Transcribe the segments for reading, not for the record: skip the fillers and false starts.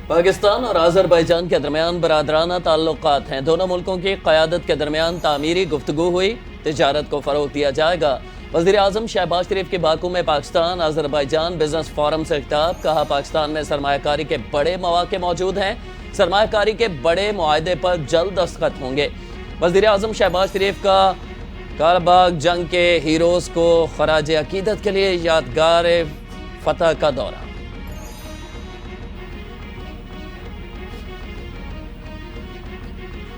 پاکستان اور آذربائیجان کے درمیان برادرانہ تعلقات ہیں۔ دونوں ملکوں کی قیادت کے درمیان تعمیری گفتگو ہوئی، تجارت کو فروغ دیا جائے گا۔ وزیر اعظم شہباز شریف کی باکو میں پاکستان آذربائیجان بزنس فورم سے خطاب، کہا پاکستان میں سرمایہ کاری کے بڑے مواقع موجود ہیں، سرمایہ کاری کے بڑے معاہدے پر جلد دستخط ہوں گے۔ وزیر اعظم شہباز شریف کا کارباغ جنگ کے ہیروز کو خراج عقیدت کے لیے یادگار فتح کا دورہ۔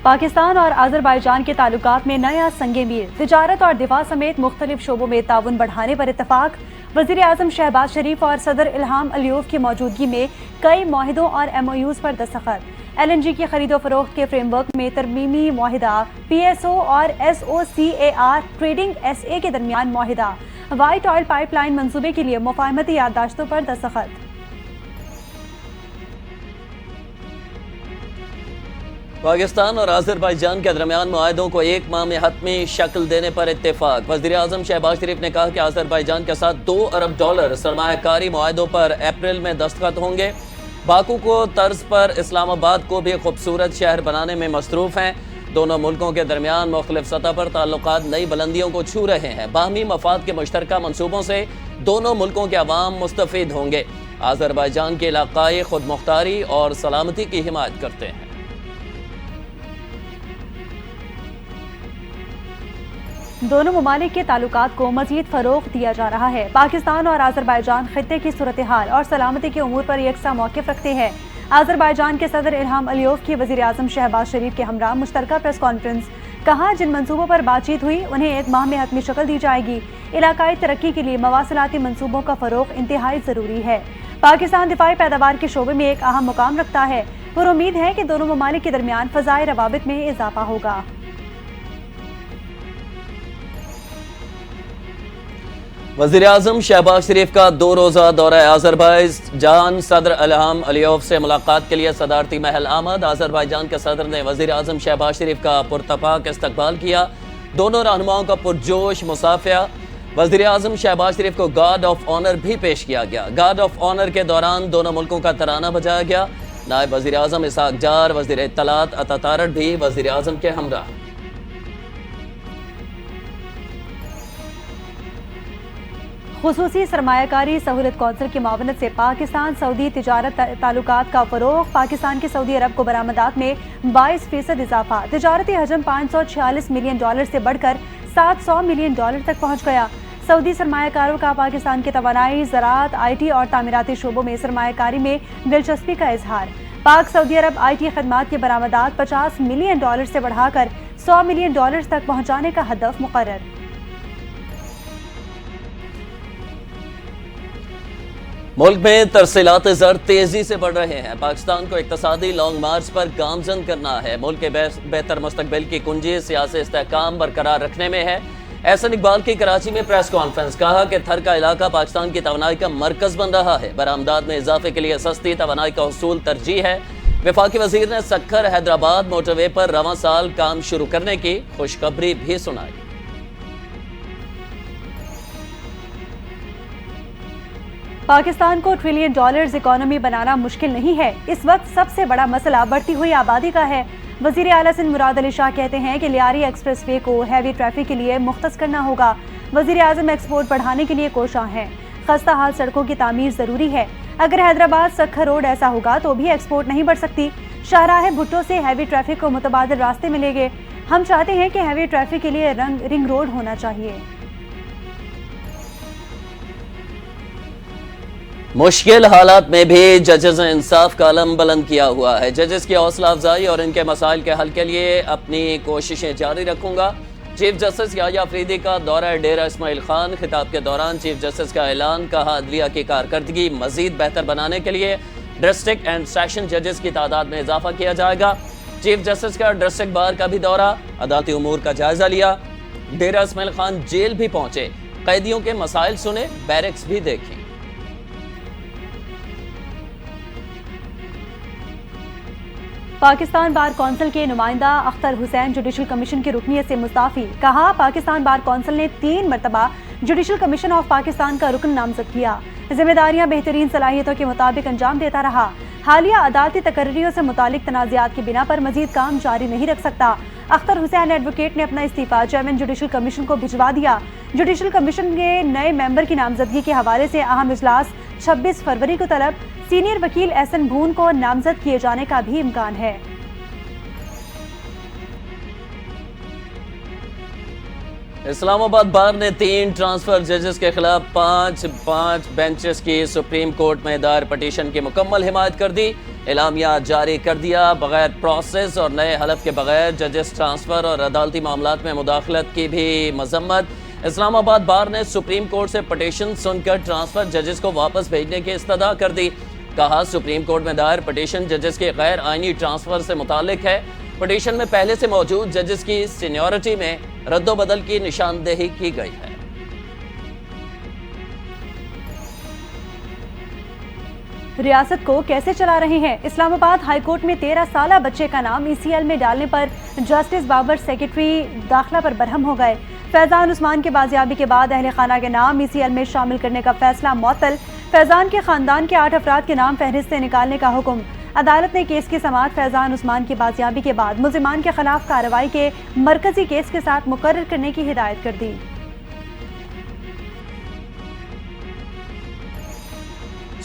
پاکستان اور آذربائیجان کے تعلقات میں نیا سنگ میل، تجارت اور دفاع سمیت مختلف شعبوں میں تعاون بڑھانے پر اتفاق۔ وزیر اعظم شہباز شریف اور صدر الہام علیوف کی موجودگی میں کئی معاہدوں اور MOUs پر دستخط۔ LNG کی خرید و فروخت کے فریم ورک میں ترمیمی معاہدہ، PSO اور SOCAR ٹریڈنگ SA کے درمیان معاہدہ، وائٹ آئل پائپ لائن منصوبے کے لیے مفاہمتی یادداشتوں پر دستخط۔ پاکستان اور آذربائیجان کے درمیان معاہدوں کو 1 ماہ میں حتمی شکل دینے پر اتفاق۔ وزیر اعظم شہباز شریف نے کہا کہ آذربائیجان کے ساتھ $2 ارب سرمایہ کاری معاہدوں پر اپریل میں دستخط ہوں گے۔ باکو کو طرز پر اسلام آباد کو بھی خوبصورت شہر بنانے میں مصروف ہیں۔ دونوں ملکوں کے درمیان مختلف سطح پر تعلقات نئی بلندیوں کو چھو رہے ہیں۔ باہمی مفاد کے مشترکہ منصوبوں سے دونوں ملکوں کے عوام مستفید ہوں گے۔ آذربائیجان کی علاقائی خود مختاری اور سلامتی کی حمایت کرتے ہیں۔ دونوں ممالک کے تعلقات کو مزید فروغ دیا جا رہا ہے۔ پاکستان اور آذربائیجان خطے کی صورتحال اور سلامتی کے امور پر یکساں موقف رکھتے ہیں۔ آذربائیجان کے صدر الہام علیوف کی وزیر اعظم شہباز شریف کے ہمراہ مشترکہ پریس کانفرنس، کہا جن منصوبوں پر بات چیت ہوئی انہیں 1 ماہ میں حتمی شکل دی جائے گی۔ علاقائی ترقی کے لیے مواصلاتی منصوبوں کا فروغ انتہائی ضروری ہے۔ پاکستان دفاعی پیداوار کے شعبے میں ایک اہم مقام رکھتا ہے۔ پر امید ہے کہ دونوں ممالک کے درمیان فضائی روابط میں اضافہ ہوگا۔ وزیر اعظم شہباز شریف کا 2 روزہ دورہ آذربائیجان، صدر الہام علیوف سے ملاقات کے لیے صدارتی محل آمد۔ آذربائیجان کے صدر نے وزیر اعظم شہباز شریف کا پرتپاک استقبال کیا، دونوں رہنماؤں کا پرجوش مصافحہ۔ وزیر اعظم شہباز شریف کو گارڈ آف آنر بھی پیش کیا گیا۔ گارڈ آف آنر کے دوران دونوں ملکوں کا ترانہ بجایا گیا۔ نائب وزیر اعظم اسحاق جار، وزیر اطلاعات عطا تارڑ بھی وزیر اعظم کے ہمراہ۔ خصوصی سرمایہ کاری سہولت کونسل کی معاونت سے پاکستان سعودی تجارت تعلقات کا فروغ۔ پاکستان کی سعودی عرب کو برآمدات میں 22% اضافہ۔ تجارتی حجم $546 ملین سے بڑھ کر $700 ملین تک پہنچ گیا۔ سعودی سرمایہ کاروں کا پاکستان کی توانائی، زراعت، IT اور تعمیراتی شعبوں میں سرمایہ کاری میں دلچسپی کا اظہار۔ پاک سعودی عرب IT خدمات کی برآمدات $50 ملین سے بڑھا کر $100 ملین تک پہنچانے کا ہدف مقرر۔ ملک میں ترسیلات زر تیزی سے بڑھ رہے ہیں۔ پاکستان کو اقتصادی لانگ مارچ پر گامزن کرنا ہے۔ ملک کے بہتر مستقبل کی کنجی سیاسی استحکام برقرار رکھنے میں ہے۔ احسن اقبال کی کراچی میں پریس کانفرنس، کہا کہ تھر کا علاقہ پاکستان کی توانائی کا مرکز بن رہا ہے۔ برآمدات میں اضافے کے لیے سستی توانائی کا حصول ترجیح ہے۔ وفاقی وزیر نے سکھر حیدرآباد موٹر وے پر رواں سال کام شروع کرنے کی خوشخبری بھی سنائی۔ پاکستان کو $1 ٹریلین اکانومی بنانا مشکل نہیں ہے۔ اس وقت سب سے بڑا مسئلہ بڑھتی ہوئی آبادی کا ہے۔ وزیر اعلیٰ سندھ مراد علی شاہ کہتے ہیں کہ لیاری ایکسپریس وے کو ہیوی ٹریفک کے لیے مختص کرنا ہوگا۔ وزیر اعظم ایکسپورٹ بڑھانے کے لیے کوشاں ہیں۔ خستہ حال سڑکوں کی تعمیر ضروری ہے۔ اگر حیدرآباد سکھر روڈ ایسا ہوگا تو بھی ایکسپورٹ نہیں بڑھ سکتی۔ شاہراہ بھٹو سے ہیوی ٹریفک کو متبادل راستے ملیں گے۔ ہم چاہتے ہیں کہ ہیوی ٹریفک کے لیے رنگ روڈ ہونا چاہیے۔ مشکل حالات میں بھی ججز نے انصاف کا علم بلند کیا ہوا ہے۔ ججز کی حوصلہ افزائی اور ان کے مسائل کے حل کے لیے اپنی کوششیں جاری رکھوں گا۔ چیف جسٹس یحییٰ افریدی کا دورہ ڈیرہ اسماعیل خان، خطاب کے دوران چیف جسٹس کا اعلان، کہا عدلیہ کی کارکردگی مزید بہتر بنانے کے لیے ڈسٹرکٹ اینڈ سیشن ججز کی تعداد میں اضافہ کیا جائے گا۔ چیف جسٹس کا ڈسٹرکٹ بار کا بھی دورہ، عدالتی امور کا جائزہ لیا۔ ڈیرہ اسماعیل خان جیل بھی پہنچے، قیدیوں کے مسائل سنے، بیرکس بھی دیکھیں۔ پاکستان بار کونسل کے نمائندہ اختر حسین جوڈیشل کمیشن کی رکنیت سے مستعفی، کہا پاکستان بار کونسل نے 3 مرتبہ جوڈیشل کمیشن آف پاکستان کا رکن نامزد کیا، ذمہ داریاں بہترین صلاحیتوں کے مطابق انجام دیتا رہا، حالیہ عدالتی تقرریوں سے متعلق تنازعات کی بنا پر مزید کام جاری نہیں رکھ سکتا۔ اختر حسین ایڈوکیٹ نے اپنا استعفیٰ چیئرمین جوڈیشل کمیشن کو بھجوا دیا۔ جوڈیشل کمیشن کے نئے ممبر کی نامزدگی کے حوالے سے اہم اجلاس 26 فروری کو طلب۔ سینئر وکیل احسن بھون کو نامزد کیے جانے کا بھی امکان ہے۔ اسلام آباد بار نے 3 ٹرانسفر ججز کے خلاف 5 بینچز کی سپریم کورٹ میں دائر پٹیشن کی مکمل حمایت کر دی۔ اعلامیہ جاری کر دیا۔ بغیر پروسیس اور نئے حلف کے بغیر ججز ٹرانسفر اور عدالتی معاملات میں مداخلت کی بھی مذمت۔ اسلام آباد بار نے سپریم کورٹ سے پٹیشن سن کر ٹرانسفر ججز کو واپس بھیجنے کی استدعا کر دی۔ کہا سپریم کورٹ میں دائر پٹیشن ججز کے غیر آئینی ٹرانسفر سے متعلق ہے۔ پٹیشن میں پہلے سے موجود ججز کی سینیورٹی میں رد و بدل کی نشاندہی کی گئی ہے۔ ریاست کو کیسے چلا رہے ہیں؟ اسلام آباد ہائی کورٹ میں 13 سالہ بچے کا نام ECL میں ڈالنے پر جسٹس بابر سیکرٹری داخلہ پر برہم ہو گئے۔ فیضان عثمان کے بازیابی کے بعد اہل خانہ کے نام ECL میں شامل کرنے کا فیصلہ معطل۔ فیضان کے خاندان کے 8 افراد کے نام فہرست سے نکالنے کا حکم۔ عدالت نے کیس کی سماعت فیضان عثمان کی بازیابی کے بعد ملزمان کے خلاف کارروائی کے مرکزی کیس کے ساتھ مقرر کرنے کی ہدایت کر دی۔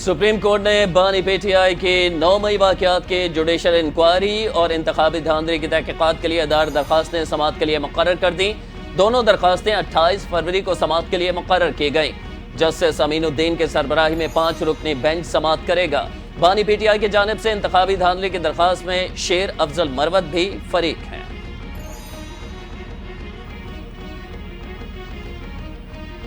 سپریم کورٹ نے بانی PTI کی 9 مئی واقعات کی جوڈیشل انکوائری اور انتخابی دھاندلی کی تحقیقات کے لیے دائر درخواستیں سماعت کے لیے مقرر کر دیں۔ دونوں درخواستیں 28 فروری کو سماعت کے لیے مقرر کی گئیں۔ جسٹس امین الدین کے سربراہی میں 5 رکنی بینچ سماعت کرے گا۔ بانی PTI کی جانب سے انتخابی دھاندلی کی درخواست میں شیر افضل مروت بھی فریق ہیں۔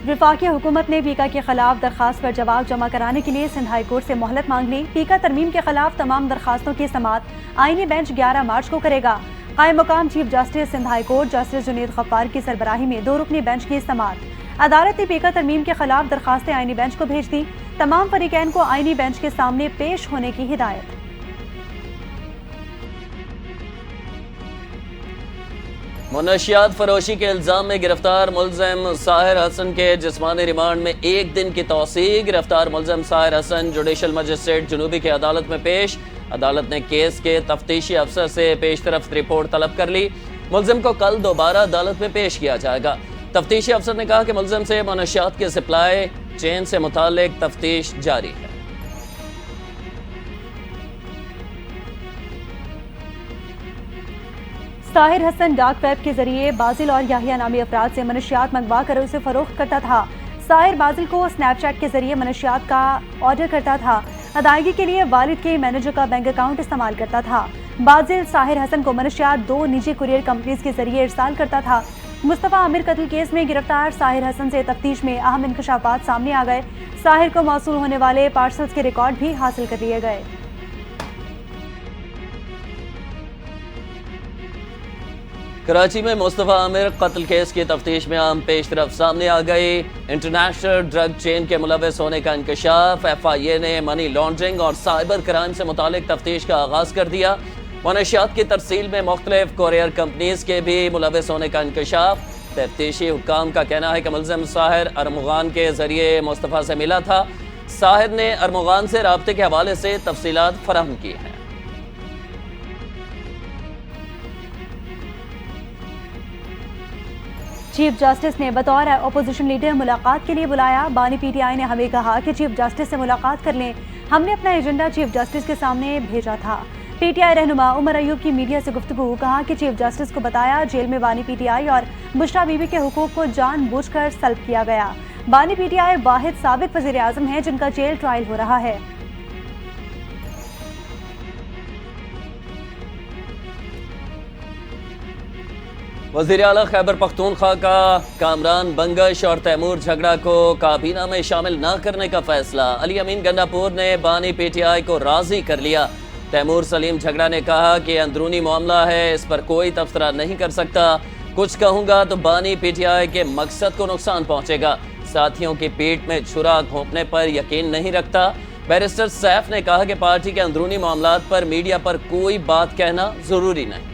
وفاقی حکومت نے پیکا کے خلاف درخواست پر جواب جمع کرانے کے لیے سندھ ہائی کورٹ سے مہلت مانگ لی۔ پیکا ترمیم کے خلاف تمام درخواستوں کی سماعت آئینی بینچ 11 مارچ کو کرے گا۔ قائم مقام chief justice Sindh high court justice Junaid Ghaffar کی سربراہی میں 2 رکنی بینچ کی سماعت۔ عدالت نے پیکا ترمیم کے خلاف درخواستیں آئینی بینچ کو بھیج دی۔ تمام فریقین کو آئینی بینچ کے سامنے پیش ہونے کی ہدایت۔ منشیات فروشی کے الزام میں گرفتار ملزم ساحر حسن کے جسمانی ریمانڈ میں 1 دن کی توسیع۔ گرفتار ملزم ساحر حسن جوڈیشل مجسٹریٹ جنوبی کی عدالت میں پیش۔ عدالت نے کیس کے تفتیشی افسر سے پیش رفت رپورٹ طلب کر لی۔ ملزم کو کل دوبارہ عدالت میں پیش کیا جائے گا۔ تفتیشی افسر نے کہا کہ ملزم سے منشیات کے سپلائی چین سے متعلق تفتیش جاری ہے۔ ساحر حسن ڈارک ویب کے ذریعے بازل اور یحییٰ نامی افراد سے منشیات منگوا کر اسے فروخت کرتا تھا۔ ساحر بازل کو سنیپ چیٹ کے ذریعے منشیات کا آرڈر کرتا تھا۔ ادائیگی کے لیے والد کے مینیجر کا بینک اکاؤنٹ استعمال کرتا تھا۔ بازل ساحر حسن کو منشیات 2 نجی کوریئر کمپنیز کے ذریعے ارسال کرتا تھا۔ مصطفیٰ عامر قتل کیس میں گرفتار ساحر حسن سے تفتیش میں اہم انکشافات سامنے آ گئے۔ ساحر کو موصول ہونے والے پارسلز کے ریکارڈ بھی حاصل کر لیے گئے۔ کراچی میں مصطفیٰ عامر قتل کیس کی تفتیش میں اہم پیش رفت سامنے آ گئی۔ انٹرنیشنل ڈرگ چین کے ملوث ہونے کا انکشاف۔ FIA نے منی لانڈرنگ اور سائبر کرائم سے متعلق تفتیش کا آغاز کر دیا۔ منشیات کی ترسیل میں مختلف کوریئر کمپنیز کے بھی ملوث ہونے کا انکشاف۔ تفتیشی حکام کا کہنا ہے کہ ملزم ساحر ارمغان کے ذریعے مصطفیٰ سے ملا تھا۔ ساحر نے ارمغان سے رابطے کے حوالے سے تفصیلات فراہم کی ہیں۔ چیف جسٹس نے بطور اپوزیشن لیڈر ملاقات کے لیے بلایا۔ بانی PTI نے ہمیں کہا کہ چیف جسٹس سے ملاقات کر لیں۔ ہم نے اپنا ایجنڈا چیف جسٹس کے سامنے بھیجا تھا۔ PTI رہنما عمر ایوب کی میڈیا سے گفتگو۔ کہا کہ چیف جسٹس کو بتایا جیل میں بانی PTI اور بشرا بی بی کے حقوق کو جان بوجھ کر سلب کیا گیا۔ بانی PTI واحد سابق وزیر اعظم ہیں جن کا جیل ٹرائل ہو رہا ہے۔ وزیر اعلیٰ خیبر پختونخوا کا کامران بنگش اور تیمور جھگڑا کو کابینہ میں شامل نہ کرنے کا فیصلہ۔ علی امین گنڈاپور نے بانی PTI کو راضی کر لیا۔ تیمور سلیم جھگڑا نے کہا کہ اندرونی معاملہ ہے، اس پر کوئی تبصرہ نہیں کر سکتا۔ کچھ کہوں گا تو بانی PTI کے مقصد کو نقصان پہنچے گا۔ ساتھیوں کی پیٹ میں چھرا گھونپنے پر یقین نہیں رکھتا۔ بیرسٹر سیف نے کہا کہ پارٹی کے اندرونی معاملات پر میڈیا پر کوئی بات کہنا ضروری نہیں۔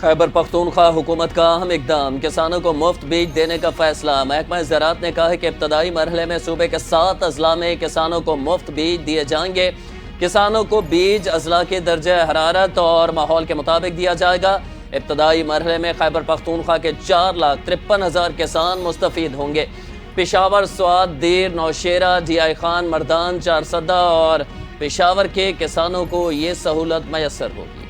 خیبر پختونخوا حکومت کا اہم اقدام، کسانوں کو مفت بیج دینے کا فیصلہ۔ محکمہ زراعت نے کہا ہے کہ ابتدائی مرحلے میں صوبے کے 7 اضلاع میں کسانوں کو مفت بیج دیے جائیں گے۔ کسانوں کو بیج اضلاع کے درجہ حرارت اور ماحول کے مطابق دیا جائے گا۔ ابتدائی مرحلے میں خیبر پختونخوا کے 4,53,000 کسان مستفید ہوں گے۔ پشاور، سوات، دیر، نوشیرہ، ڈی آئی خان، مردان، چارسدہ اور پشاور کے کسانوں کو یہ سہولت میسر ہوگی۔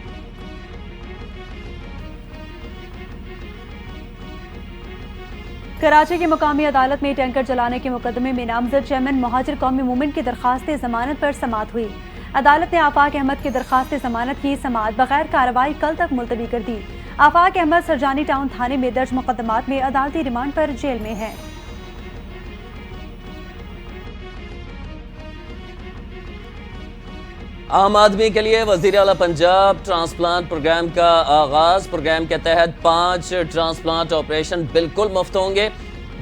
کراچی کی مقامی عدالت میں ٹینکر جلانے کے مقدمے میں نامزد چیئرمین مہاجر قومی موومنٹ کی درخواست ضمانت پر سماعت ہوئی۔ عدالت نے آفاق احمد کی درخواست ضمانت کی سماعت بغیر کارروائی کل تک ملتوی کر دی۔ آفاق احمد سرجانی ٹاؤن تھانے میں درج مقدمات میں عدالتی ریمانڈ پر جیل میں ہیں۔ عام آدمی کے لیے وزیر اعلیٰ پنجاب ٹرانسپلانٹ پروگرام کا آغاز۔ پروگرام کے تحت 5 ٹرانسپلانٹ آپریشن بالکل مفت ہوں گے۔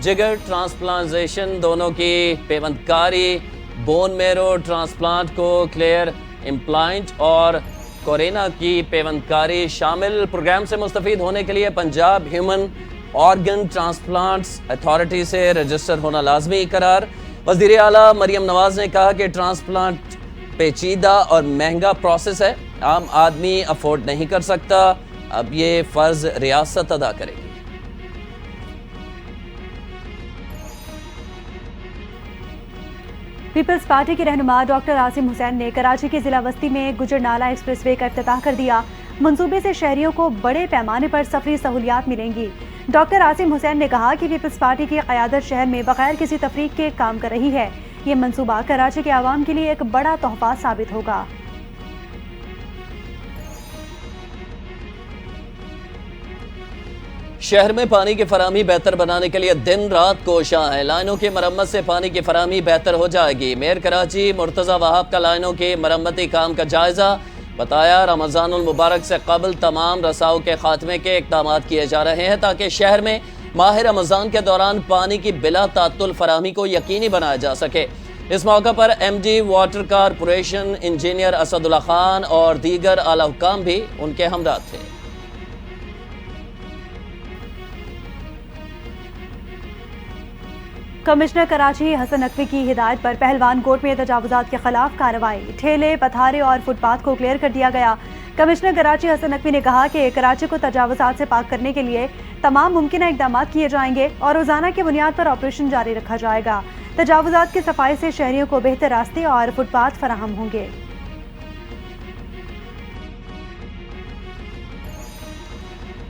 جگر ٹرانسپلانٹیشن دونوں کی پیوند کاری، بون میرو ٹرانسپلانٹ کو کلیئر امپلانٹ اور کورینا کی پیوند کاری شامل۔ پروگرام سے مستفید ہونے کے لیے Punjab human organ transplants authority سے رجسٹر ہونا لازمی قرار۔ وزیر اعلیٰ مریم نواز نے کہا کہ ٹرانسپلانٹ پیچیدہ اور مہنگا پروسیس ہے، عام آدمی افورڈ نہیں کر سکتا، اب یہ فرض ریاست ادا کرے گی۔ پیپلز پارٹی کے رہنما ڈاکٹر عاصم حسین نے کراچی کی ضلع وسطی میں گجرنالہ ایکسپریس وے کا افتتاح کر دیا۔ منصوبے سے شہریوں کو بڑے پیمانے پر سفری سہولیات ملیں گی۔ ڈاکٹر عاصم حسین نے کہا کہ پیپلز پارٹی کی قیادت شہر میں بغیر کسی تفریق کے کام کر رہی ہے۔ یہ منصوبہ کراچی کے عوام کے لیے ایک بڑا تحفہ ثابت ہوگا۔ شہر میں پانی کی فراہمی بہتر بنانے کے لیے دن رات کوشاں ہے۔ لائنوں کی مرمت سے پانی کی فراہمی بہتر ہو جائے گی۔ میئر کراچی مرتضی وہاب کا لائنوں کے مرمتی کام کا جائزہ، بتایا رمضان المبارک سے قبل تمام رساؤ کے خاتمے کے اقدامات کیے جا رہے ہیں تاکہ شہر میں ماہ رمضان کے دوران پانی کی بلا تعطل فراہمی کو یقینی بنایا جا سکے۔ اس موقع پر M D water corporation engineer Asad اللہ خان اور دیگر اعلی حکام بھی ان کے ہمراہ تھے۔ کمشنر کراچی حسن نقوی کی ہدایت پر پہلوان کوٹ میں تجاوزات کے خلاف کارروائی، ٹھیلے، پتھارے اور فٹ پاتھ کو کلیئر کر دیا گیا۔ کمشنر کراچی حسن نقوی نے کہا کہ کراچی کو تجاوزات سے پاک کرنے کے لیے تمام ممکنہ اقدامات کیے جائیں گے اور روزانہ کی بنیاد پر آپریشن جاری رکھا جائے گا۔ تجاوزات کی صفائی سے شہریوں کو بہتر راستے اور فٹ پاتھ فراہم ہوں گے۔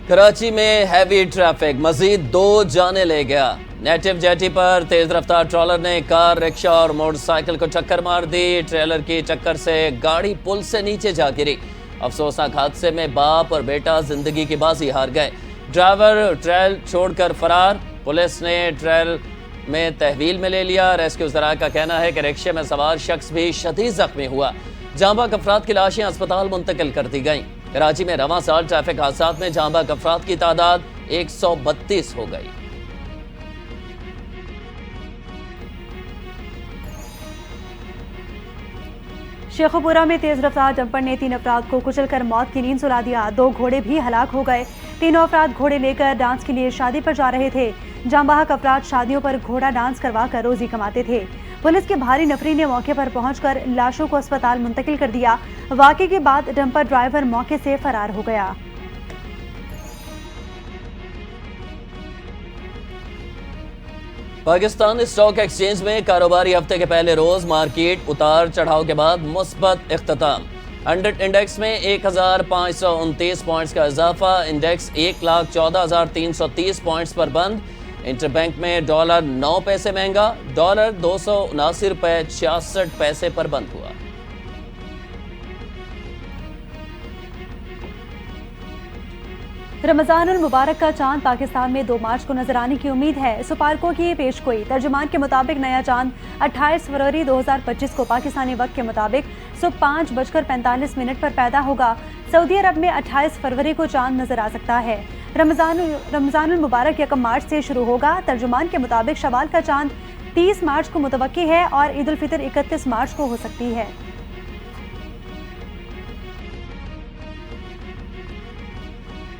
کراچی میں ہیوی ٹریفک مزید 2 جانیں لے گیا۔ نیٹو جیٹی پر تیز رفتار ٹرالر نے کار، رکشہ اور موٹر سائیکل کو ٹکر مار دی۔ ٹریلر کی ٹکر سے گاڑی پل سے نیچے جا گری۔ افسوسناک حادثے میں باپ اور بیٹا زندگی کی بازی ہار گئے۔ ڈرائیور ٹریل چھوڑ کر فرار، پولیس نے ٹریل میں تحویل میں لے لیا۔ ریسکیو ذرائع کا کہنا ہے کہ رکشے میں سوار شخص بھی شدید زخمی ہوا۔ جاں بحق افراد کی لاشیں اسپتال منتقل کر دی گئیں۔ کراچی میں رواں سال ٹریفک حادثات میں جاں بحق افراد کی تعداد 132 ہو گئی۔ شیخوپورہ میں تیز رفتار ڈمپر نے 3 افراد کو کچل کر موت کی نیند سلا دیا۔ 2 گھوڑے بھی ہلاک ہو گئے۔ تینوں افراد گھوڑے لے کر ڈانس کے لیے شادی پر جا رہے تھے۔ جاں بحق افراد شادیوں پر گھوڑا ڈانس کروا کر روزی کماتے تھے۔ پولیس کے بھاری نفری نے موقع پر پہنچ کر لاشوں کو اسپتال منتقل کر دیا۔ واقعے کے بعد ڈمپر ڈرائیور موقع سے فرار ہو گیا۔ پاکستان اسٹاک ایکسچینج میں کاروباری ہفتے کے پہلے روز مارکیٹ اتار چڑھاؤ کے بعد مثبت اختتام۔ 100 انڈیکس میں 1529 پوائنٹس کا اضافہ، انڈیکس 1,14,330 پوائنٹس پر بند۔ انٹر بینک میں ڈالر 9 پیسے مہنگا، ڈالر 279 روپے 66 پیسے پر بند ہوا۔ رمضان المبارک کا چاند پاکستان میں 2 مارچ کو نظر آنے کی امید ہے۔ سپارکو کی پیش گوئی ترجمان کے مطابق نیا چاند 28 فروری 2025 کو پاکستانی وقت کے مطابق صبح 5:45 پر پیدا ہوگا۔ سعودی عرب میں 28 فروری کو چاند نظر آ سکتا ہے۔ رمضان المبارک 1 مارچ سے شروع ہوگا۔ ترجمان کے مطابق شوال کا چاند 30 مارچ کو متوقع ہے اور عید الفطر 31 مارچ کو ہو سکتی ہے۔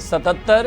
77,